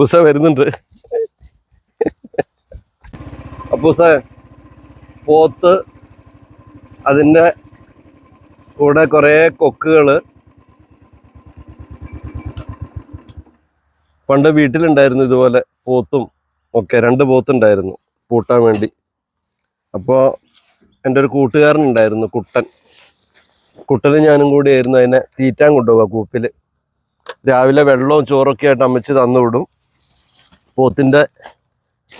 ഉസ വരുന്നുണ്ട്. അപ്പൂസ പോത്ത്, അതിൻ്റെ കൂടെ കുറേ കൊക്കുകള് പണ്ട് വീട്ടിലുണ്ടായിരുന്നു. ഇതുപോലെ പോത്തും ഒക്കെ 2 പോത്തുണ്ടായിരുന്നു പൂട്ടാൻ വേണ്ടി. അപ്പോൾ എൻ്റെ ഒരു കൂട്ടുകാരനുണ്ടായിരുന്നു, കുട്ടനും ഞാനും കൂടിയായിരുന്നു അതിനെ തീറ്റാൻ കൊണ്ടുപോകുക കൂപ്പിൽ. രാവിലെ വെള്ളവും ചോറൊക്കെ ആയിട്ട് അമ്മച്ച് തന്നു വിടും. പോത്തിൻ്റെ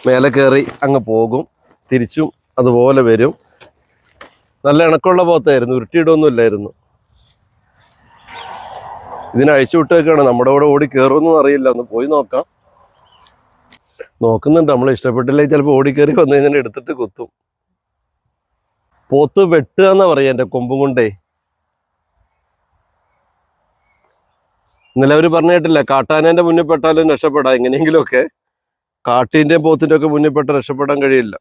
മേലെ കയറി അങ്ങ് പോകും, തിരിച്ചും അതുപോലെ വരും. നല്ല ഇണക്കമുള്ള പോത്തായിരുന്നു, ഉരുട്ടിയിടൊന്നും ഇല്ലായിരുന്നു. ഇതിനെ അഴിച്ചു വിട്ടേക്കാണ്. നമ്മുടെ കൂടെ ഓടി കയറുമെന്നും അറിയില്ല, ഒന്ന് പോയി നോക്കാം. നോക്കുന്നുണ്ട്. നമ്മൾ ഇഷ്ടപ്പെട്ടില്ലേ ചിലപ്പോൾ ഓടിക്കയറി വന്നു കഴിഞ്ഞാൽ എടുത്തിട്ട് കുത്തും. പോത്ത് വെട്ടുക എന്നാ പറയാ എൻ്റെ കൊമ്പും കൊണ്ടേ. ഇന്നലെ അവർ പറഞ്ഞു കേട്ടില്ല, കാട്ടാനേൻ്റെ മുന്നിൽ പെട്ടാലും രക്ഷപ്പെടാം എങ്ങനെയെങ്കിലുമൊക്കെ. കാട്ടിൻ്റെയും പോത്തിൻ്റെ ഒക്കെ മുന്നിൽ പെട്ട് രക്ഷപ്പെടാൻ കഴിയില്ല.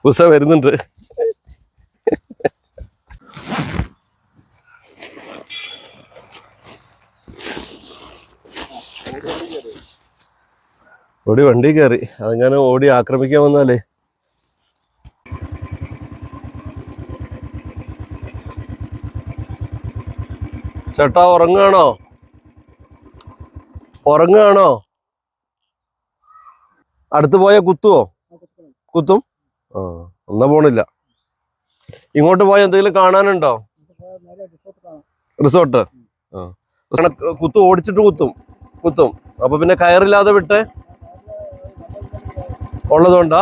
ഉസ വരുന്നുണ്ട്. ഓടി വണ്ടി കയറി, അതങ്ങനെ ഓടി ആക്രമിക്കാൻ വന്നാലേ. ചേട്ടാ ഉറങ്ങുകയാണോ? അടുത്ത് പോയാൽ കുത്തുവോ? കുത്തും. ആ, എന്നാ പോണില്ല. ഇങ്ങോട്ട് പോയാൽ എന്തെങ്കിലും കാണാനുണ്ടോ? റിസോർട്ട്. ആ, കുത്തും, ഓടിച്ചിട്ട് കുത്തും. അപ്പൊ പിന്നെ കയറില്ലാതെ വിട്ടേ ഉള്ളതുകൊണ്ടാ.